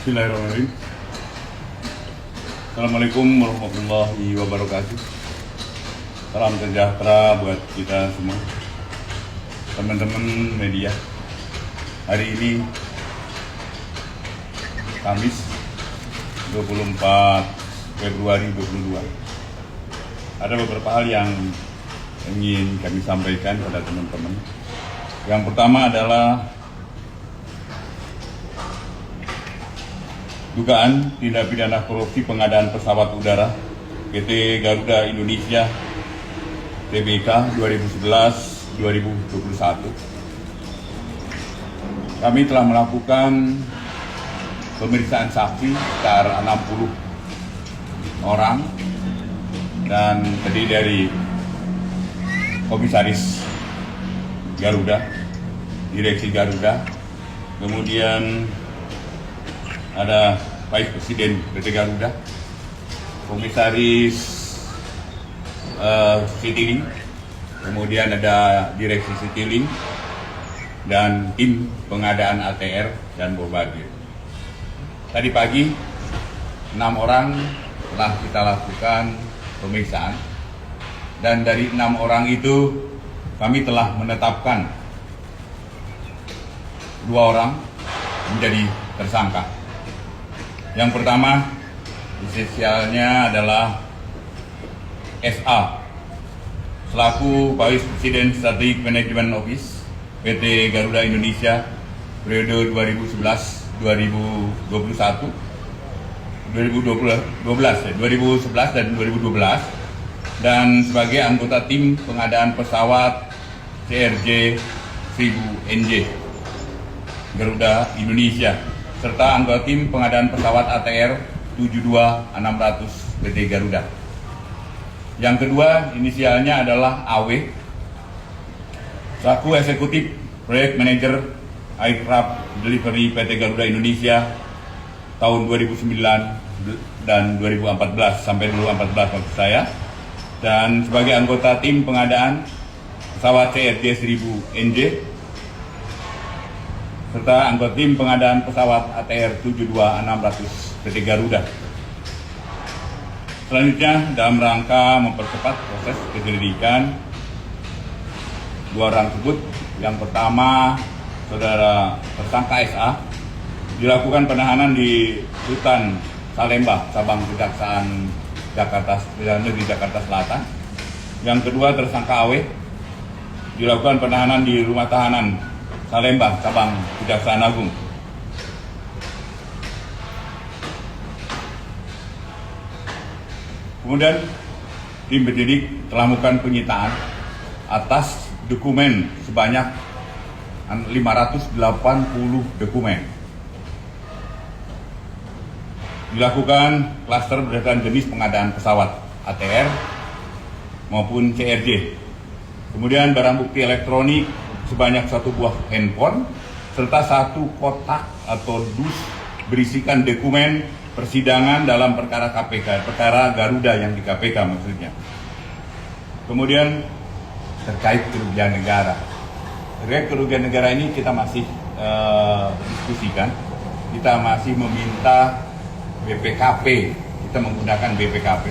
Bismillahirrahmanirrahim. Assalamualaikum warahmatullahi wabarakatuh. Salam sejahtera buat kita semua, teman-teman media. Hari ini Kamis 24 Februari 2022. Ada beberapa hal yang ingin kami sampaikan pada teman-teman. Yang pertama adalah dugaan tindak pidana korupsi pengadaan pesawat udara PT Garuda Indonesia Tbk 2011-2021. Kami telah melakukan pemeriksaan saksi sekitar 60 orang dan terdiri dari komisaris Garuda, direksi Garuda, kemudian ada Vice Presiden PT Garuda, komisaris Citylink, kemudian ada direksi Citylink, dan tim pengadaan ATR dan Bombardier. Tadi pagi 6 orang telah kita lakukan pemeriksaan, dan dari 6 orang itu kami telah menetapkan 2 orang menjadi tersangka. Yang pertama, inisialnya adalah SA, selaku Vice President Strategic Management Office PT Garuda Indonesia periode 2011 dan 2012, dan sebagai anggota tim pengadaan pesawat CRJ 1000NJ Garuda Indonesia, serta anggota tim pengadaan pesawat ATR 72600 PT Garuda. Yang kedua, inisialnya adalah AW, selaku eksekutif proyek manajer Aircraft Delivery PT Garuda Indonesia tahun 2009 dan 2014 sampai 2014 maksud saya, dan sebagai anggota tim pengadaan pesawat CRJ 1000NJ serta anggota tim pengadaan pesawat ATR 72600 PT Garuda. Selanjutnya, dalam rangka mempercepat proses penyelidikan 2 orang tersebut, yang pertama saudara tersangka SA dilakukan penahanan di Rutan Salemba, cabang Kejaksaan Negeri Jakarta Selatan. Yang kedua, tersangka AW dilakukan penahanan di rumah tahanan Salemba, cabang Kejaksaan Agung. Kemudian tim penyidik telah melakukan penyitaan atas dokumen sebanyak 580 dokumen. Dilakukan klaster berdasarkan jenis pengadaan pesawat ATR maupun CRJ. Kemudian barang bukti elektronik sebanyak 1 buah handphone serta 1 kotak atau dus berisikan dokumen persidangan dalam perkara KPK, perkara Garuda yang di KPK maksudnya. Kemudian terkait kerugian negara. Terkait kerugian negara ini kita masih diskusikan. Kita masih meminta BPKP, kita menggunakan BPKP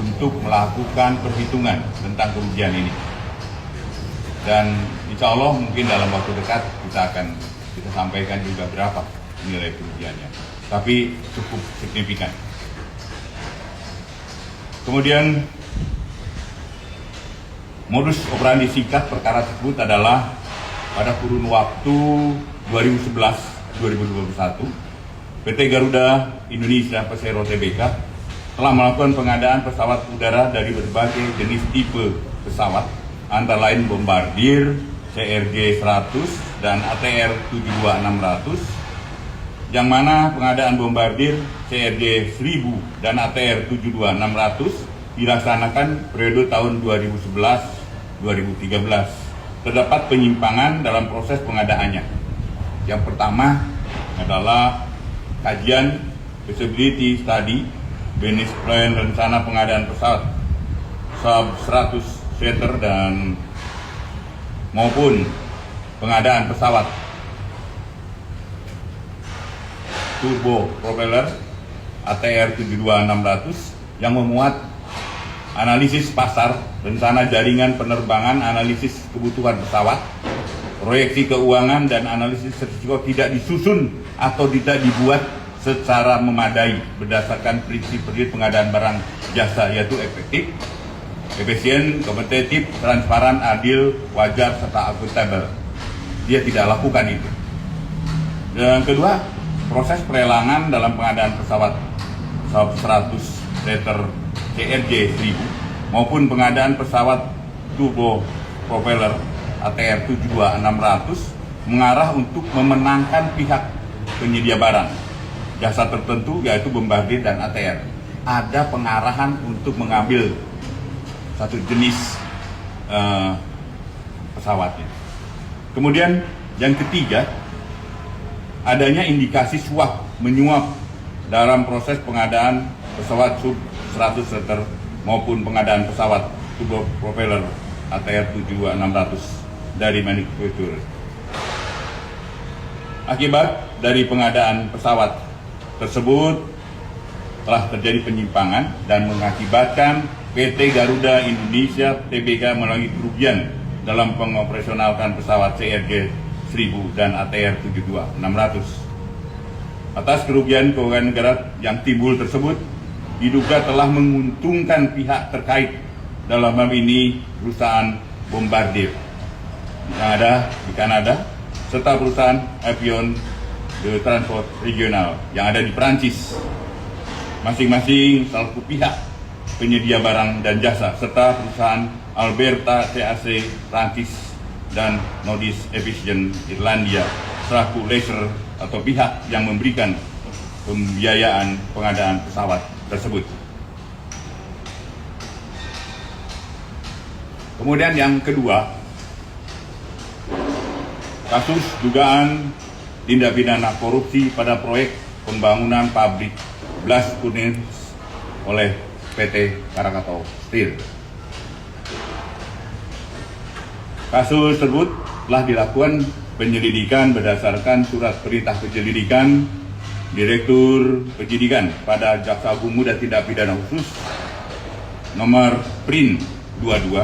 untuk melakukan perhitungan tentang kerugian ini. Dan insya Allah mungkin dalam waktu dekat kita sampaikan juga berapa nilai kerugiannya, tapi cukup signifikan. Kemudian modus operandi singkat perkara tersebut adalah pada kurun waktu 2011-2021 PT Garuda Indonesia Persero Tbk telah melakukan pengadaan pesawat udara dari berbagai jenis tipe pesawat, antara lain Bombardier, CRJ 100 dan ATR 72600, yang mana pengadaan Bombardier, CRJ 1000 dan ATR 72600 dilaksanakan periode tahun 2011-2013. Terdapat penyimpangan dalam proses pengadaannya. Yang pertama adalah kajian feasibility study, business plan, rencana pengadaan pesawat sub 100 seater dan maupun pengadaan pesawat turbo propeller ATR 72600 yang memuat analisis pasar, rencana jaringan penerbangan, analisis kebutuhan pesawat, proyeksi keuangan, dan analisis risiko tidak disusun atau tidak dibuat secara memadai berdasarkan prinsip-prinsip pengadaan barang jasa, yaitu efektif, efisien, kompetitif, transparan, adil, wajar, serta akuntabel. Dia tidak lakukan itu. Dan kedua, proses pelelangan dalam pengadaan pesawat 100 seater CRJ 1000 maupun pengadaan pesawat turbo propeller ATR 72600 mengarah untuk memenangkan pihak penyedia barang jasa tertentu, yaitu Bombardier dan ATR. Ada pengarahan untuk mengambil satu jenis pesawatnya. Kemudian yang ketiga, adanya indikasi suap menyuap dalam proses pengadaan pesawat sub 100 seater maupun pengadaan pesawat turbo propeller ATR 72600 dari manufaktur. Akibat dari pengadaan pesawat tersebut telah terjadi penyimpangan dan mengakibatkan PT Garuda Indonesia Tbk mengalami kerugian dalam pengoperasionalkan pesawat CRJ 1000 dan ATR 72600. Atas kerugian keuangan negara yang timbul tersebut diduga telah menguntungkan pihak terkait, dalam hal ini perusahaan Bombardier yang ada di Kanada serta perusahaan Avion de Transport Regional yang ada di Perancis, masing-masing selaku pihak penyedia barang dan jasa, serta perusahaan Alberta CAC Prancis dan Nordisk Aviation Irlandia selaku lessor atau pihak yang memberikan pembiayaan pengadaan pesawat tersebut. Kemudian yang kedua, kasus dugaan tindak pidana korupsi pada proyek pembangunan pabrik Blast Furnace oleh PT Krakatau Steel. Kasus tersebut telah dilakukan penyelidikan berdasarkan surat perintah penyelidikan Direktur Penyidikan pada Jaksa Agung Muda Tindak Pidana Khusus nomor PRIN 22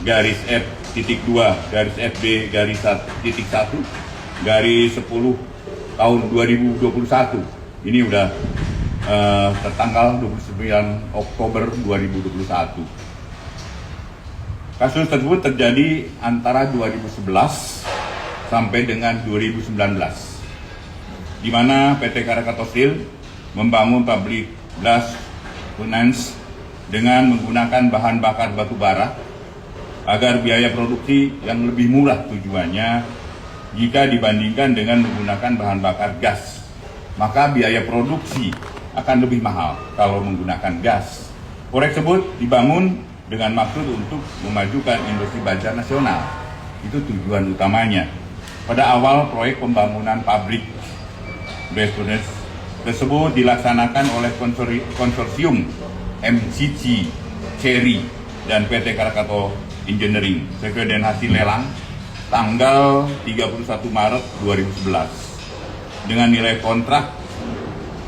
garis F.2 garis FB garis 1.1 garis 10 tahun 2021. Ini udah tertanggal 29 Oktober 2021. Kasus tersebut terjadi antara 2011 sampai dengan 2019, di mana PT Krakatau Steel membangun pabrik Blast Furnace dengan menggunakan bahan bakar batu bara agar biaya produksi yang lebih murah tujuannya jika dibandingkan dengan menggunakan bahan bakar gas. Maka biaya produksi akan lebih mahal kalau menggunakan gas. Proyek tersebut dibangun dengan maksud untuk memajukan industri baja nasional. Itu tujuan utamanya. Pada awal proyek pembangunan pabrik Blast Furnace tersebut dilaksanakan oleh konsorsium MCC Cherry dan PT Krakatau Engineering sesuai dengan hasil lelang tanggal 31 Maret 2011 dengan nilai kontrak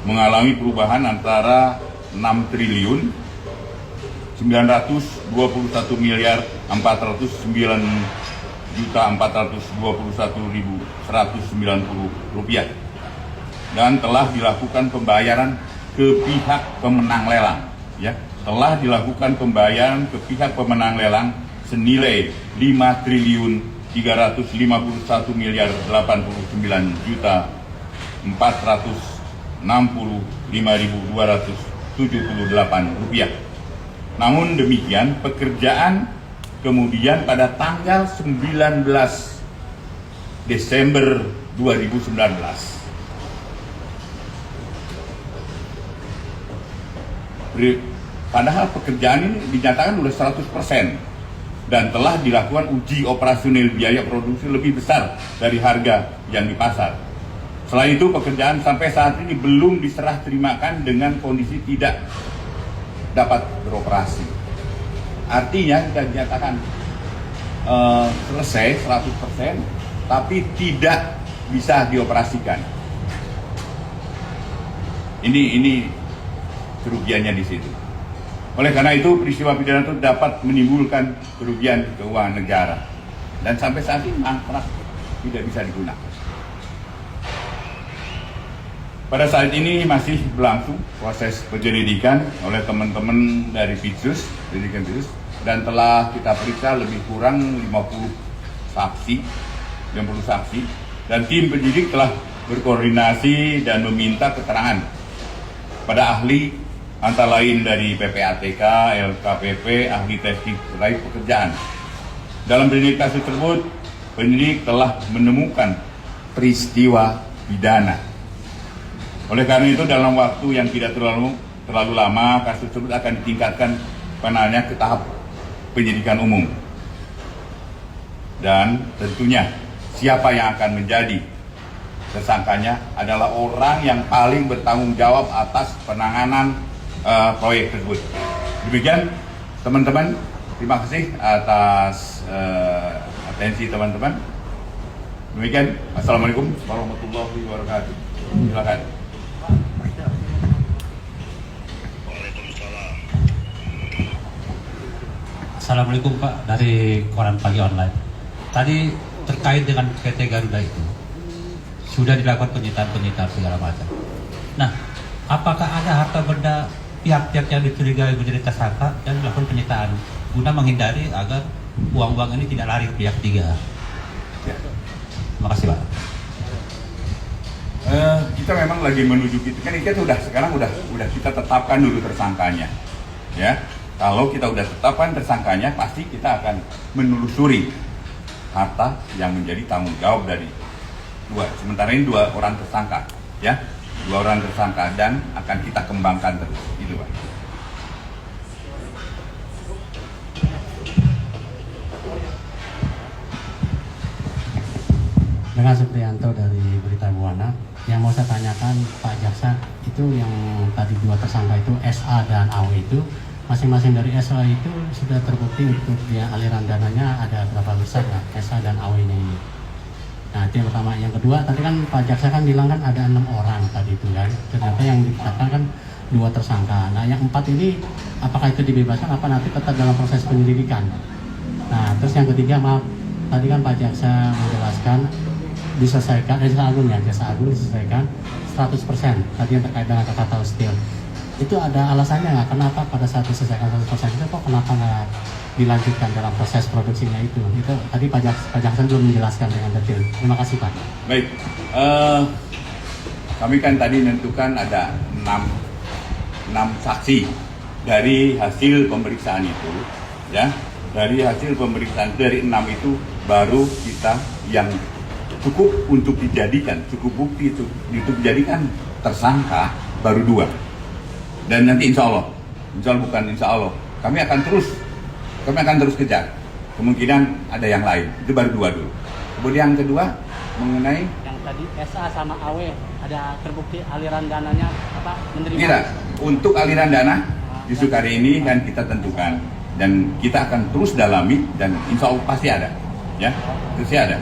mengalami perubahan antara 6 triliun 921 miliar 409.421.190 rupiah dan telah dilakukan pembayaran ke pihak pemenang lelang, ya, telah dilakukan pembayaran ke pihak pemenang lelang senilai 5 triliun 351 miliar 89.465.278 rupiah. Namun demikian, pekerjaan kemudian pada tanggal 19 Desember 2019 padahal pekerjaan ini dinyatakan sudah 100% dan telah dilakukan uji operasional biaya produksi lebih besar dari harga yang di pasar. Selain itu, pekerjaan sampai saat ini belum diserah terimakan dengan kondisi tidak dapat beroperasi. Artinya kita dinyatakan selesai 100%, tapi tidak bisa dioperasikan. Ini kerugiannya di situ. Oleh karena itu peristiwa pidana itu dapat menimbulkan kerugian keuangan negara dan sampai saat ini mangkrak tidak bisa digunakan. Pada saat ini masih berlangsung proses penyelidikan oleh teman-teman dari Pitsus, dan telah kita periksa lebih kurang 50 saksi, dan tim penyidik telah berkoordinasi dan meminta keterangan pada ahli antara lain dari PPATK, LKPP, ahli teknik terkait pekerjaan. Dalam penyidik kasus tersebut, penyidik telah menemukan peristiwa pidana. Oleh karena itu, dalam waktu yang tidak terlalu lama, kasus tersebut akan ditingkatkan penanganannya ke tahap penyidikan umum. Dan tentunya siapa yang akan menjadi tersangkanya adalah orang yang paling bertanggung jawab atas penanganan proyek tersebut. Demikian teman-teman, terima kasih atas atensi teman-teman. Demikian, assalamualaikum warahmatullahi wabarakatuh. Silakan. Assalamualaikum Pak, dari Koran Pagi Online. Tadi terkait dengan PT Garuda itu sudah dilakukan penyitaan segala macam. Nah, apakah ada harta benda pihak-pihak yang dicurigai menjadi tersangka dan dilakukan penyitaan guna menghindari agar uang-uang ini tidak lari ke pihak ketiga? Terima kasih Pak. Kita memang lagi menuju gitu kan, kita sekarang udah kita tetapkan dulu tersangkanya, ya. Kalau kita udah tetapkan tersangkanya, pasti kita akan menelusuri harta yang menjadi tanggung jawab dari sementara ini dua orang tersangka, ya. 2 orang tersangka, dan akan kita kembangkan terus, gitu Pak. Dengan Supriyanto dari Berita Buana, yang mau saya tanyakan Pak Jaksa, itu yang tadi 2 tersangka itu SA dan AW itu, masing-masing dari SA itu sudah terbukti untuk dia aliran dananya ada berapa besar ya, SA dan AW ini. Nah itu yang pertama. Yang kedua, tadi kan Pak Jaksa kan bilang kan ada 6 orang tadi itu kan, ternyata yang ditetapkan kan 2 tersangka. Nah yang 4 ini apakah itu dibebaskan apa nanti tetap dalam proses penyelidikan? Nah terus yang ketiga, maaf, tadi kan Pak Jaksa menjelaskan diselesaikan, Jaksa Agung diselesaikan 100%, tadi yang terkait dengan Krakatau Steel. Itu ada alasannya nggak? Kenapa pada saat diselesaikan 100% itu kok kenapa nggak dilanjutkan dalam proses produksinya itu? Itu tadi Pak Jaksa belum menjelaskan dengan detail. Terima kasih Pak. Baik, kami kan tadi menentukan ada 6 saksi dari hasil pemeriksaan itu, ya. Dari hasil pemeriksaan dari 6 itu baru kita yang cukup untuk dijadikan, cukup bukti itu dijadikan tersangka baru 2. Dan nanti insya Allah kami akan terus kejar. Kemungkinan ada yang lain, itu baru 2 dulu. Kemudian yang kedua mengenai yang tadi SA sama AW ada terbukti aliran dananya apa menerima. Tidak, untuk aliran dana justru kali ini kan kita tentukan dan kita akan terus dalami dan insya Allah pasti ada, ya, pasti ada.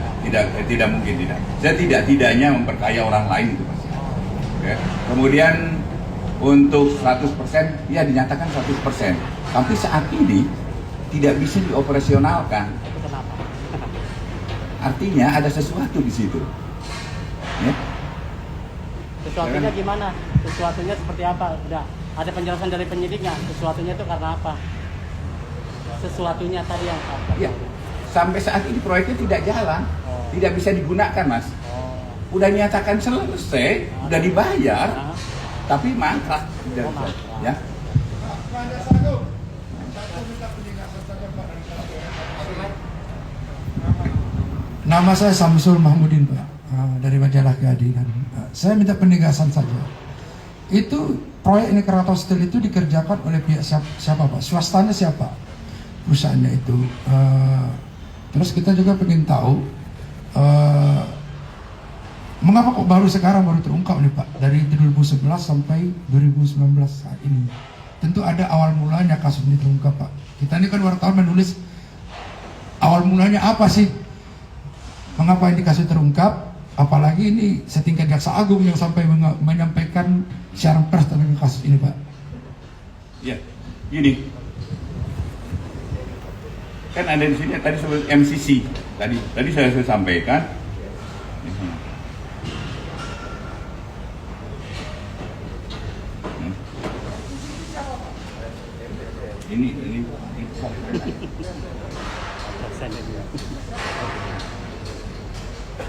Tidak mungkin tidak. Saya tidaknya memperkaya orang lain itu pasti. Oke. Kemudian untuk 100% ya dinyatakan 100%, tapi saat ini tidak bisa dioperasionalkan. Itu kenapa? Artinya ada sesuatu di situ. Ya. Sesuatunya gimana? Sesuatunya seperti apa? Udah ada penjelasan dari penyidiknya. Sesuatunya itu karena apa? Sesuatunya tadi yang apa? Ya. Sampai saat ini proyeknya tidak jalan, tidak bisa digunakan, Mas. Udah nyatakan selesai, udah dibayar, tapi mangkrak. Ya. Nama saya Samsul Mahmudin Pak, dari majalah Keadilan. Saya minta penegasan saja. Itu proyek ini Krakatau Steel itu dikerjakan oleh pihak siapa Pak? Swastanya siapa? Perusahaannya itu. Terus kita juga ingin tahu mengapa kok baru sekarang baru terungkap nih Pak, dari 2011 sampai 2019 saat ini. Tentu ada awal mulanya kasus ini terungkap Pak. Kita ini kan wartawan menulis awal mulanya apa sih? Mengapa ini kasus terungkap? Apalagi ini setingkat jaksa agung yang sampai menyampaikan siaran pers tentang kasus ini, Pak. Ya, gini. Kan ada di sini tadi sebut MCC. Tadi saya sampaikan. Ini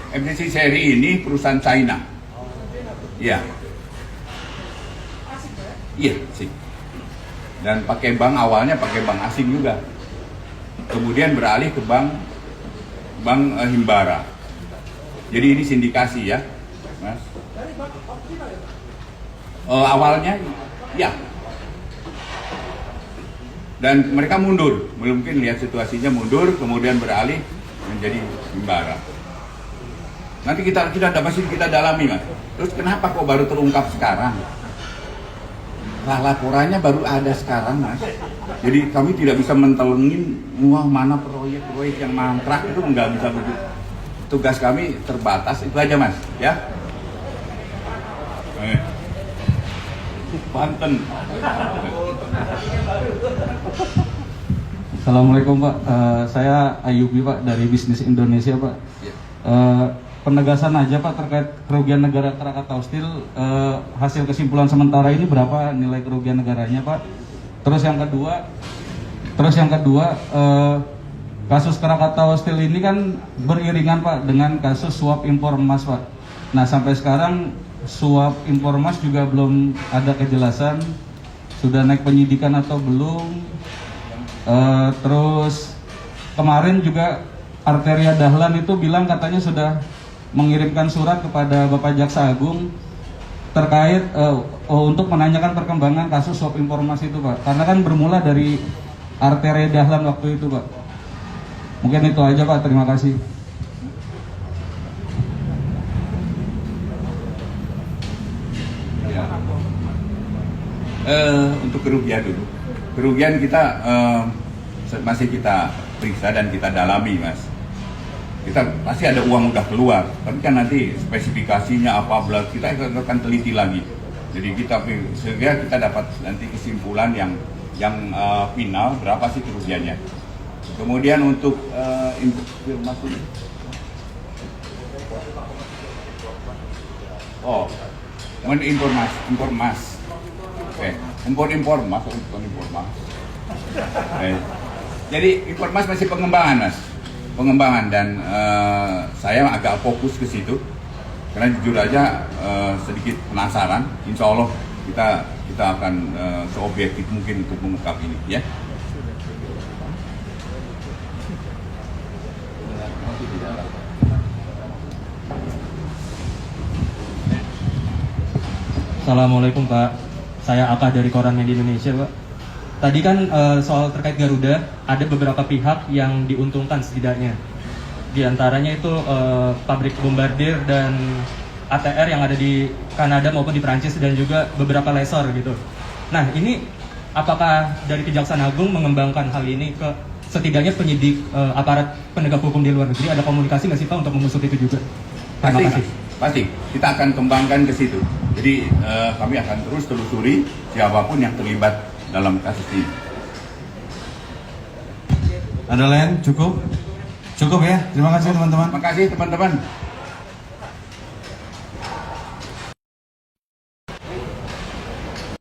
MCC seri ini perusahaan China. Iya. Iya sih. Dan pakai bank awalnya pakai bank asing juga. Kemudian beralih ke bank Himbara. Jadi ini sindikasi ya, Mas. Awalnya ya. Dan mereka mundur, mungkin lihat situasinya mundur, kemudian beralih menjadi Himbara. Nanti kita masih kita dalami, Mas. Terus kenapa kok baru terungkap sekarang? Lah laporannya baru ada sekarang, Mas. Jadi kami tidak bisa mentelengin wah mana proyek-proyek yang mangkrak, itu nggak bisa begitu. Tugas kami terbatas, itu aja, Mas, ya. Banten. Assalamualaikum Pak, saya Ayubi Pak dari Bisnis Indonesia Pak. Ya. Penegasan aja Pak terkait kerugian negara Krakatau Steel, hasil kesimpulan sementara ini berapa nilai kerugian negaranya Pak? Terus yang kedua, kasus Krakatau Steel ini kan beriringan Pak dengan kasus suap impor emas Pak. Nah sampai sekarang suap impor emas juga belum ada kejelasan, sudah naik penyidikan atau belum. Terus kemarin juga Arteria Dahlan itu bilang katanya sudah mengirimkan surat kepada Bapak Jaksa Agung terkait untuk menanyakan perkembangan kasus suap impor emas itu Pak. Karena kan bermula dari Arteria Dahlan waktu itu Pak. Mungkin itu aja Pak, terima kasih. Ya. Untuk kerugian dulu. Kerugian kita masih kita periksa dan kita dalami, Mas. Kita pasti ada uang udah keluar, tapi kan nanti spesifikasinya apa kita akan teliti lagi. Jadi sehingga kita dapat nanti kesimpulan yang final berapa sih kerugiannya. Kemudian untuk informasi, impor emas. Jadi impor emas masih pengembangan, Mas. Pengembangan dan saya agak fokus ke situ karena jujur aja sedikit penasaran. Insya Allah kita akan seobjektif mungkin untuk mengungkap ini, ya. Assalamualaikum Pak, saya Aka dari Koran Media Indonesia Pak. Tadi kan soal terkait Garuda, ada beberapa pihak yang diuntungkan setidaknya. Di antaranya itu pabrik bombardir dan ATR yang ada di Kanada maupun di Perancis dan juga beberapa lesor gitu. Nah ini apakah dari Kejaksaan Agung mengembangkan hal ini ke setidaknya penyidik aparat penegak hukum di luar negeri, ada komunikasi nggak sih Pak untuk mengusut itu juga? Terima kasih. Pasti, kita akan kembangkan ke situ. Jadi kami akan terus telusuri siapapun yang terlibat dalam kasus ini. Ada lain? Cukup? Cukup ya? Terima kasih teman-teman. Terima kasih teman-teman.